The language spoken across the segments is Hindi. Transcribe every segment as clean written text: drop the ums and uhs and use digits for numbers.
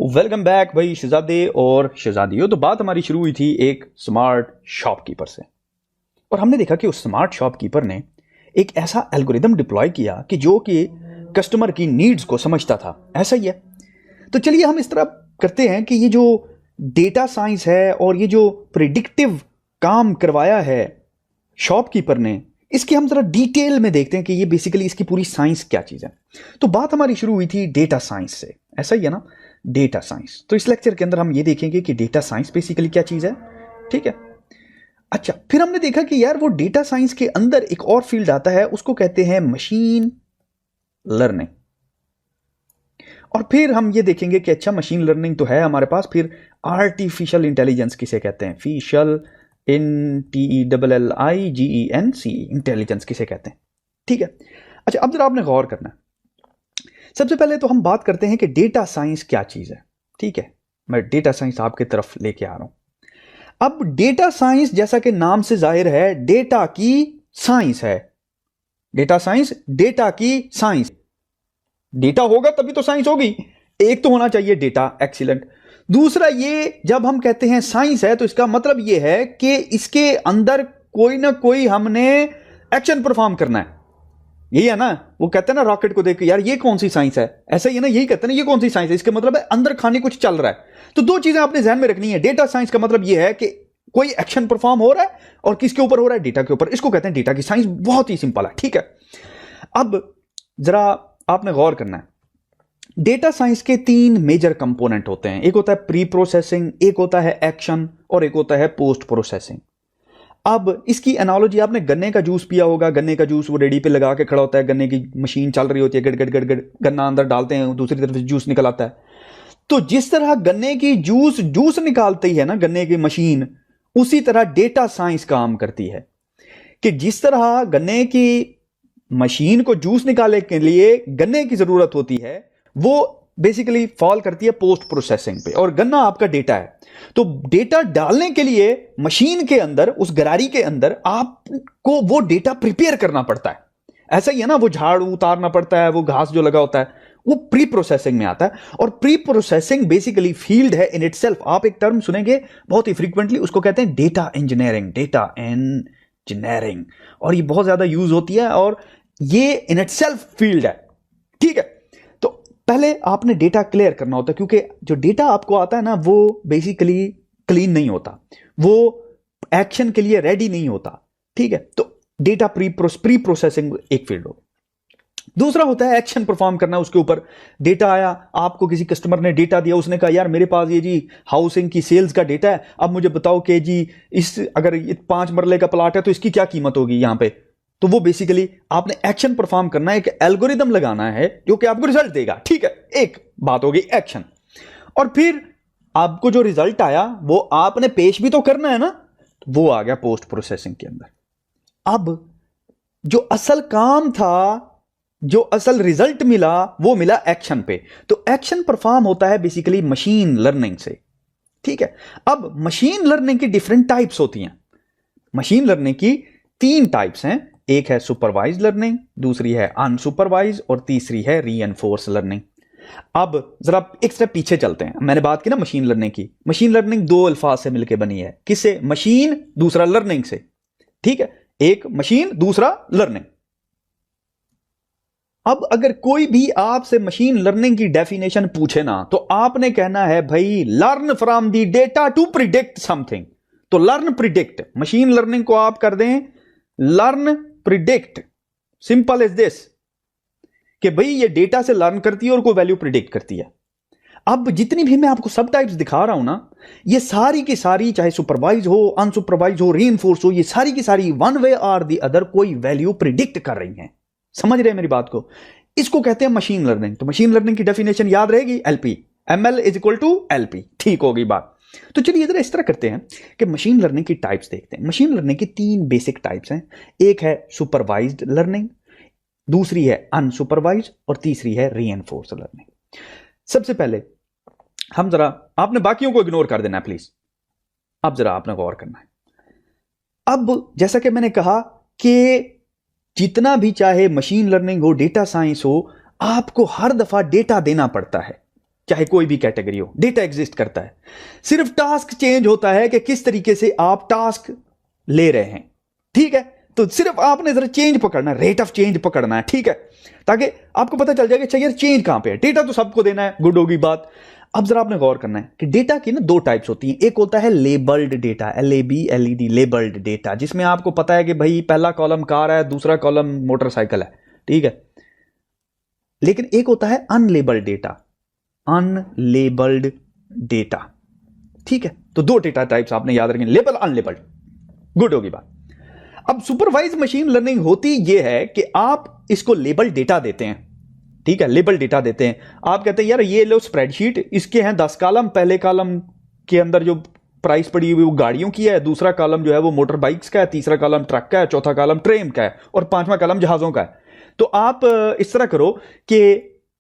वेलकम बैक भाई शहजादे और शहजादियों। तो बात हमारी शुरू हुई थी एक स्मार्ट शॉपकीपर से, और हमने देखा कि उस स्मार्ट शॉपकीपर ने एक ऐसा एल्गोरिदम डिप्लॉय किया कि जो कि कस्टमर की नीड्स को समझता था। ऐसा ही है। तो चलिए हम इस तरह करते हैं कि ये जो डेटा साइंस है और ये जो प्रिडिक्टिव काम करवाया है शॉपकीपर ने, इसकी हम जरा डिटेल में देखते हैं कि ये बेसिकली इसकी पूरी साइंस क्या चीज है। तो बात हमारी शुरू हुई थी डेटा साइंस से, ऐसा ही है ना, डेटा साइंस। तो इस लेक्चर के अंदर हम ये देखेंगे कि डेटा साइंस बेसिकली क्या चीज है। ठीक है। अच्छा, फिर हमने देखा कि यार वो डेटा साइंस के अंदर एक और फील्ड आता है, उसको कहते हैं मशीन लर्निंग। और फिर हम ये देखेंगे कि अच्छा मशीन लर्निंग तो है हमारे पास, फिर आर्टिफिशियल इंटेलिजेंस किसे कहते हैं, फिशियल INTELLIGENC इंटेलिजेंस किसे कहते हैं। ठीक है। अच्छा, अब जरा आपने गौर करना है। सबसे पहले तो हम बात करते हैं कि डेटा साइंस क्या चीज है। ठीक है, मैं डेटा साइंस आपके तरफ लेके आ रहा हूं। अब डेटा साइंस जैसा कि नाम से जाहिर है, डेटा की साइंस है। डेटा साइंस, डेटा की साइंस। डेटा होगा तभी तो साइंस होगी। एक तो होना चाहिए डेटा, एक्सीलेंट। दूसरा, ये जब हम कहते हैं साइंस है तो इसका मतलब ये है कि इसके अंदर कोई ना कोई हमने एक्शन परफॉर्म करना है। यही है ना, वो कहते हैं ना रॉकेट को देख के यार ये कौन सी साइंस है, ऐसा ही है ना, यही कहते हैं ना ये कौन सी साइंस है, इसका मतलब है अंदर खाने कुछ चल रहा है। तो दो चीजें आपने ध्यान में रखनी है। डेटा साइंस का मतलब ये है कि कोई एक्शन परफॉर्म हो रहा है, और किसके ऊपर हो रहा है, डेटा के ऊपर। इसको कहते हैं डेटा की साइंस। बहुत ही सिंपल है। ठीक है। अब जरा आपने गौर करना है, डेटा साइंस के तीन मेजर कंपोनेंट होते हैं। एक होता है प्री प्रोसेसिंग, एक होता है एक्शन, और एक होता है पोस्ट प्रोसेसिंग। अब इसकी एनालॉजी, आपने गन्ने का जूस पिया होगा। गन्ने का जूस वो रेडी पे लगा के खड़ा होता है, गन्ने की मशीन चल रही होती है, गड़ गड़ गड़ गड़, गन्ना अंदर डालते हैं, दूसरी तरफ से जूस निकल आता है। तो जिस तरह गन्ने की जूस निकालती है ना गन्ने की मशीन, उसी तरह डेटा साइंस काम करती है कि जिस तरह गन्ने की मशीन को जूस निकालने के लिए गन्ने की जरूरत होती है, वो बेसिकली फॉल करती है पोस्ट प्रोसेसिंग पे, और गन्ना आपका डेटा है। तो डेटा डालने के लिए मशीन के अंदर, उस गरारी के अंदर आपको वो डेटा प्रिपेयर करना पड़ता है। ऐसा ही है ना, वो झाड़ू उतारना पड़ता है, वो घास जो लगा होता है, वो प्री प्रोसेसिंग में आता है। और प्री प्रोसेसिंग बेसिकली फील्ड है इन इटसेल्फ। आप एक टर्म सुनेंगे बहुत ही फ्रीक्वेंटली, उसको कहते हैं डेटा इंजीनियरिंग। डेटा इंजीनियरिंग, और ये बहुत ज्यादा यूज होती है, और ये इन इटसेल्फ फील्ड है। ठीक है। तो पहले आपने डेटा क्लियर करना होता है, क्योंकि जो डेटा आपको आता है ना, वो बेसिकली क्लीन नहीं होता, वो एक्शन के लिए रेडी नहीं होता। ठीक है। तो डेटा प्री प्रोसेसिंग एक फील्ड हो। दूसरा होता है एक्शन परफॉर्म करना। उसके ऊपर डेटा आया, आपको किसी कस्टमर ने डेटा दिया, उसने कहा यार मेरे पास ये जी हाउसिंग की सेल्स का डेटा है, अब मुझे बताओ कि जी इस अगर 5 मरले का प्लाट है तो इसकी क्या कीमत होगी यहां पे। तो वो बेसिकली आपने एक्शन परफॉर्म करना है, एक एल्गोरिदम लगाना है जो कि आपको रिजल्ट देगा। ठीक है, एक बात होगी एक्शन। और फिर आपको जो रिजल्ट आया वो आपने पेश भी तो करना है ना, तो वो आ गया पोस्ट प्रोसेसिंग के अंदर। अब जो असल काम था, जो असल रिजल्ट मिला, वो मिला एक्शन पे। तो एक्शन परफॉर्म होता है बेसिकली मशीन लर्निंग से। ठीक है। अब मशीन लर्निंग की डिफरेंट टाइप्स होती हैं। मशीन लर्निंग की 3 टाइप्स हैं। एक है सुपरवाइज लर्निंग, दूसरी है अनसुपरवाइज, और तीसरी है रीएनफोर्स लर्निंग। अब जरा एक स्टेप पीछे चलते हैं। मैंने बात की ना मशीन लर्निंग की। मशीन लर्निंग 2 अल्फाज से मिलकर बनी है। किससे? मशीन, दूसरा लर्निंग से। ठीक है, एक मशीन, दूसरा लर्निंग। अब अगर कोई भी आपसे मशीन लर्निंग की डेफिनेशन पूछे ना, तो आपने कहना है भाई learn from the data to predict something. तो लर्न प्रिडिक्ट, मशीन लर्निंग को आप कर दें learn predict. Simple is this कि भाई ये डेटा से लर्न करती है और कोई वैल्यू प्रिडिक्ट करती है। अब जितनी भी मैं आपको सब टाइप्स दिखा रहा हूं ना, ये सारी की सारी, चाहे सुपरवाइज हो, अनसुपरवाइज हो, रीइंफोर्स हो, ये सारी की सारी वन वे और द अदर कोई वैल्यू प्रिडिक्ट कर रही हैं। समझ रहे हैं मेरी बात को? इसको कहते हैं मशीन लर्निंग। तो मशीन लर्निंग की डेफिनेशन याद रहेगी, LP, ML is equal to LP। ठीक होगी बात। तो चलिए इधर इस तरह करते हैं कि मशीन लर्निंग की टाइप्स देखते हैं। मशीन लर्निंग की 3 बेसिक टाइप्स हैं। एक है सुपरवाइज्ड लर्निंग, दूसरी है अनसुपरवाइज्ड, और तीसरी है रीइंफोर्स लर्निंग। सबसे पहले हम जरा, आपने बाकियों को इग्नोर कर देना है प्लीज, अब जरा आपने गौर करना है। अब जैसा कि मैंने कहा कि जितना भी चाहे मशीन लर्निंग हो, डेटा साइंस हो, आपको हर दफा डेटा देना पड़ता है। चाहे कोई भी कैटेगरी हो, डेटा एग्जिस्ट करता है। सिर्फ टास्क चेंज होता है कि किस तरीके से आप टास्क ले रहे हैं, ठीक है। तो सिर्फ आपने जरा चेंज पकड़ना है, रेट ऑफ चेंज पकड़ना है, ठीक है, ताकि आपको पता चल जाएगा अच्छा यार चेंज कहां पे है। डेटा तो सबको देना है, गुड होगी बात। अब जरा आपने गौर करना है कि डेटा की ना दो टाइप्स होती हैं। एक होता है labelled data, LABLED, labelled data, जिसमें आपको पता है कि भाई पहला कॉलम कार है, दूसरा कॉलम मोटरसाइकिल है, ठीक है। लेकिन एक होता है अनलेबल्ड डेटा, अनलेबल्ड डेटा, ठीक है। तो दो डेटा टाइप्स आपने याद रखें, लेबल, अनलेबल्ड, गुड होगी बात। अब सुपरवाइज मशीन लर्निंग होती यह है कि आप इसको लेबल डेटा देते हैं, ठीक है, लेबल डेटा देते हैं। आप कहते हैं यार ये लो स्प्रेडशीट, इसके हैं 10 कॉलम, पहले कॉलम के अंदर जो प्राइस पड़ी हुई वो गाड़ियों की है, दूसरा कॉलम जो है वो मोटर बाइक्स का है, तीसरा कॉलम ट्रक का है, चौथा कॉलम ट्रेन का है और पांचवा कॉलम जहाजों का है। तो आप इस तरह करो कि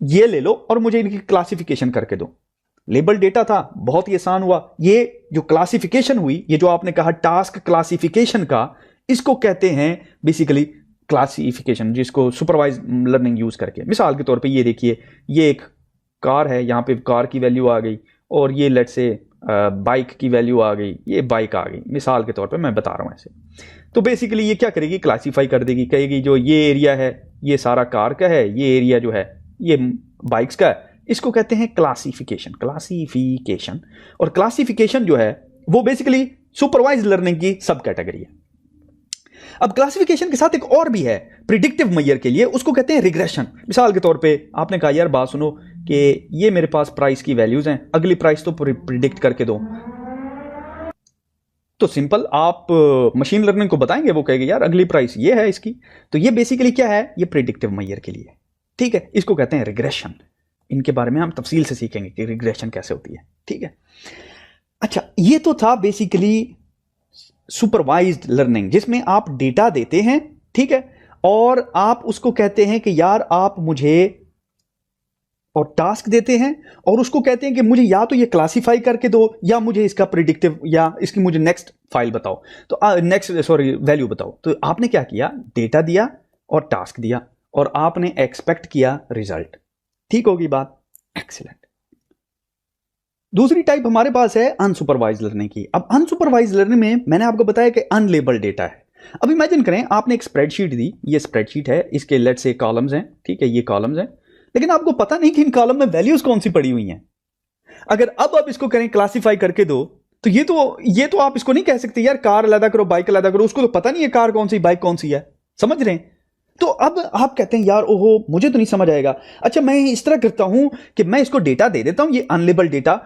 ये ले लो और मुझे इनकी क्लासिफिकेशन करके दो। लेबल डेटा था, बहुत ही आसान हुआ। ये जो क्लासिफिकेशन हुई, ये जो आपने कहा टास्क क्लासिफिकेशन का, इसको कहते हैं बेसिकली क्लासिफिकेशन, जिसको सुपरवाइज लर्निंग यूज करके। मिसाल के तौर पे ये देखिए, ये एक कार है, यहां पे कार की वैल्यू आ गई और ये लेट से बाइक की वैल्यू आ गई, ये बाइक आ गई, मिसाल के तौर पे मैं बता रहा हूं ऐसे। तो बेसिकली ये क्या करेगी, क्लासीफाई कर देगी, कहेगी जो ये एरिया है ये सारा कार का है, ये एरिया जो है ये बाइक्स का है। इसको कहते हैं क्लासिफिकेशन, क्लासिफिकेशन। और क्लासिफिकेशन जो है वो बेसिकली सुपरवाइज लर्निंग की सब कैटेगरी है। अब क्लासिफिकेशन के साथ एक और भी है प्रिडिक्टिव मेजर के लिए, उसको कहते हैं रिग्रेशन। मिसाल के तौर पे आपने कहा यार बात सुनो कि ये मेरे पास प्राइस की वैल्यूज हैं, अगली प्राइस तो प्रिडिक्ट करके दो। तो सिंपल आप मशीन लर्निंग को बताएंगे, वो कहेगी यार अगली प्राइस ये है इसकी। तो ये बेसिकली क्या है, ये प्रिडिक्टिव मेजर के लिए, ठीक है। इसको कहते हैं रिग्रेशन। इनके बारे में हम तफसील से सीखेंगे कि रिग्रेशन कैसे होती है, ठीक है। अच्छा, ये तो था बेसिकली सुपरवाइज्ड लर्निंग, जिसमें आप डेटा देते हैं, ठीक है, और आप उसको कहते हैं कि यार आप मुझे, और टास्क देते हैं और उसको कहते हैं कि मुझे या तो ये क्लासिफाई करके दो या मुझे इसका प्रिडिक्टिव या इसकी मुझे नेक्स्ट फाइल बताओ, तो नेक्स्ट वैल्यू बताओ। तो आपने क्या किया, डेटा दिया और टास्क दिया और आपने एक्सपेक्ट किया रिजल्ट, ठीक होगी बात, एक्सीलेंट। दूसरी टाइप हमारे पास है अनसुपरवाइज लर्निंग की। अब अनसुपरवाइज लर्निंग में मैंने आपको बताया कि अनलेबल्ड डेटा है। अब इमेजिन करें आपने एक स्प्रेडशीट दी, ये स्प्रेडशीट है, इसके लेट से कॉलम्स हैं, ठीक है, ये कॉलम्स हैं, लेकिन आपको पता नहीं कि इन कॉलम में वैल्यूज कौन सी पड़ी हुई हैं। अगर अब आप इसको करें क्लासिफाई करके दो, तो ये तो आप इसको नहीं कह सकते यार कार अलग करो बाइक अलग करो, उसको तो पता नहीं है कार कौन सी बाइक कौन सी है, समझ रहे हैं। तो अब आप कहते हैं यार ओहो मुझे तो नहीं समझ आएगा। अच्छा, मैं इस तरह करता हूं कि मैं इसको डेटा दे देता हूं, ये अनलेबल्ड डेटा,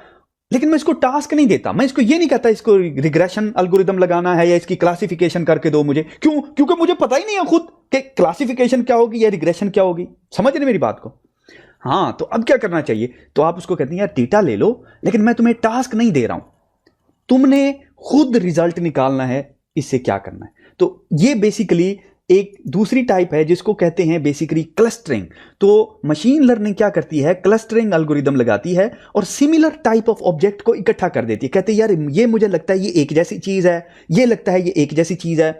लेकिन मैं इसको टास्क नहीं देता। मैं इसको ये नहीं कहता इसको रिग्रेशन एल्गोरिदम लगाना है या इसकी क्लासिफिकेशन करके दो मुझे। क्यों? क्योंकि मुझे पता ही नहीं है खुद कि क्लासिफिकेशन क्या होगी या रिग्रेशन क्या होगी। समझ रहे मेरी बात को? हाँ, तो अब क्या करना चाहिए, तो आप उसको कहते हैं यार डेटा ले लो, लेकिन मैं तुम्हें टास्क नहीं दे रहा हूं, तुमने खुद रिजल्ट निकालना है, इससे क्या करना है। तो ये बेसिकली एक दूसरी टाइप है जिसको कहते हैं बेसिकली क्लस्टरिंग। तो मशीन लर्निंग क्या करती है, क्लस्टरिंग एल्गोरिदम लगाती है और सिमिलर टाइप ऑफ ऑब्जेक्ट को इकट्ठा कर देती है। कहते हैं यार ये मुझे लगता है ये एक जैसी चीज है, ये लगता है ये एक जैसी चीज है।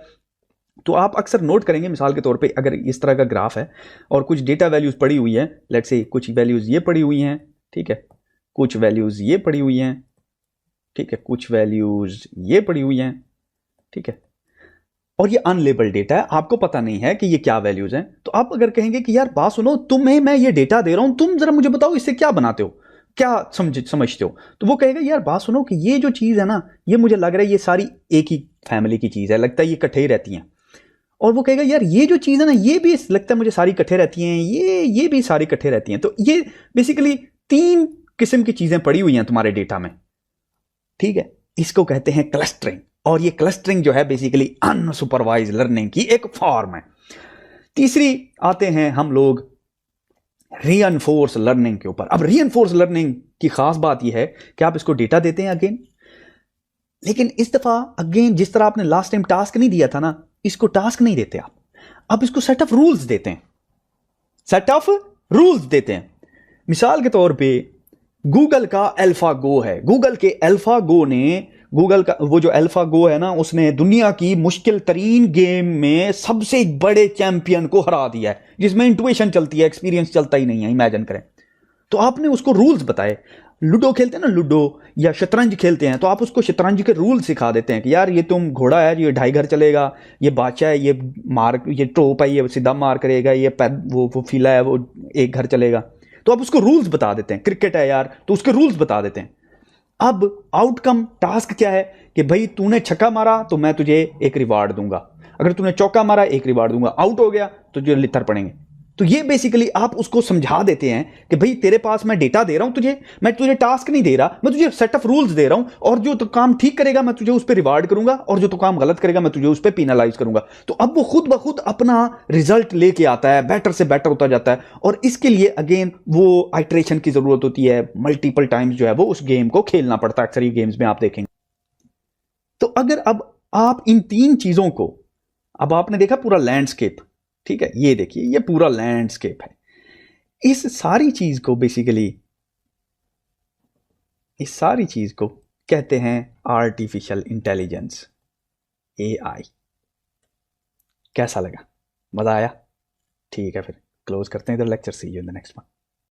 तो आप अक्सर नोट करेंगे, मिसाल के तौर पे अगर इस तरह का ग्राफ है और कुछ डेटा वैल्यूज पड़ी हुई है, लेट्स से कुछ वैल्यूज ये पड़ी हुई हैं, ठीक है, कुछ वैल्यूज ये पड़ी हुई हैं, ठीक है, कुछ वैल्यूज ये पड़ी हुई हैं, ठीक है, और ये अनलेबल्ड डेटा है, आपको पता नहीं है कि ये क्या वैल्यूज हैं। तो आप अगर कहेंगे कि यार बात सुनो, तुम्हें मैं ये डेटा दे रहा हूं, तुम जरा मुझे बताओ इससे क्या बनाते हो, क्या समझते हो। तो वो कहेगा यार बात सुनो कि ये जो चीज है ना, ये मुझे लग रहा है ये सारी एक ही फैमिली की चीज है, लगता है ये इकट्ठे ही रहती हैं। और वो कहेगा यार ये जो चीज है ना, ये भी लगता है मुझे सारी इकट्ठे रहती हैं, ये भी सारी इकट्ठे रहती हैं। तो ये बेसिकली 3 किस्म की चीजें पड़ी हुई हैं तुम्हारे डेटा में, ठीक है। इसको कहते हैं क्लस्टरिंग, और ये क्लस्टरिंग जो है बेसिकली अनसुपरवाइज लर्निंग की एक फॉर्म है। तीसरी आते हैं हम लोग रीइंफोर्स लर्निंग के ऊपर। अब रीइंफोर्स लर्निंग की खास बात यह है कि आप इसको डेटा देते हैं अगेन, लेकिन इस दफा अगेन जिस तरह आपने लास्ट टाइम टास्क नहीं दिया था ना, इसको टास्क नहीं देते आप, अब इसको सेट ऑफ रूल्स देते हैं, सेट ऑफ रूल्स देते हैं। मिसाल के तौर पे गूगल का अल्फा गो है, गूगल के अल्फा गो ने, गूगल का वो जो अल्फा गो है ना, उसने दुनिया की मुश्किल तरीन गेम में सबसे बड़े चैंपियन को हरा दिया है, जिसमें इंट्यूशन चलती है, एक्सपीरियंस चलता ही नहीं है। इमेजिन करें तो आपने उसको रूल्स बताए। लूडो खेलते हैं ना, लूडो या शतरंज खेलते हैं, तो आप उसको शतरंज के रूल सिखा देते हैं कि यार ये तुम घोड़ा है, ये 2.5 घर चलेगा, ये बादशाह है, ये टोप है, ये सीधा मार करेगा, ये वो फीला है, वो 1 घर चलेगा। तो आप उसको रूल्स बता देते हैं। क्रिकेट है यार, तो उसके रूल्स बता देते हैं। अब आउटकम टास्क क्या है कि भाई तूने छक्का मारा तो मैं तुझे एक रिवार्ड दूंगा, अगर तूने चौका मारा एक रिवार्ड दूंगा, आउट हो गया तो तुझे लित्तर पड़ेंगे। तो ये बेसिकली आप उसको समझा देते हैं कि भाई तेरे पास मैं डेटा दे रहा हूं तुझे, मैं तुझे टास्क नहीं दे रहा, मैं तुझे सेट ऑफ रूल्स दे रहा हूं, और जो तो काम ठीक करेगा मैं तुझे उस पर रिवार्ड करूंगा, और जो तो काम गलत करेगा मैं तुझे उस पर पेनलाइज करूंगा। तो अब वो खुद ब खुद अपना रिजल्ट लेके आता है, बेटर से बेटर होता जाता है। और इसके लिए अगेन वो आइट्रेशन की जरूरत होती है, मल्टीपल टाइम्स जो है वो उस गेम को खेलना पड़ता है। अक्सर ये गेम्स में आप देखेंगे। तो अगर अब आप इन 3 चीजों को, अब आपने देखा पूरा लैंडस्केप, ठीक है, ये देखिए ये पूरा लैंडस्केप है। इस सारी चीज को बेसिकली, इस सारी चीज को कहते हैं आर्टिफिशियल इंटेलिजेंस, एआई। कैसा लगा? मजा आया? ठीक है, फिर क्लोज करते हैं इधर lecture. See you in the next one.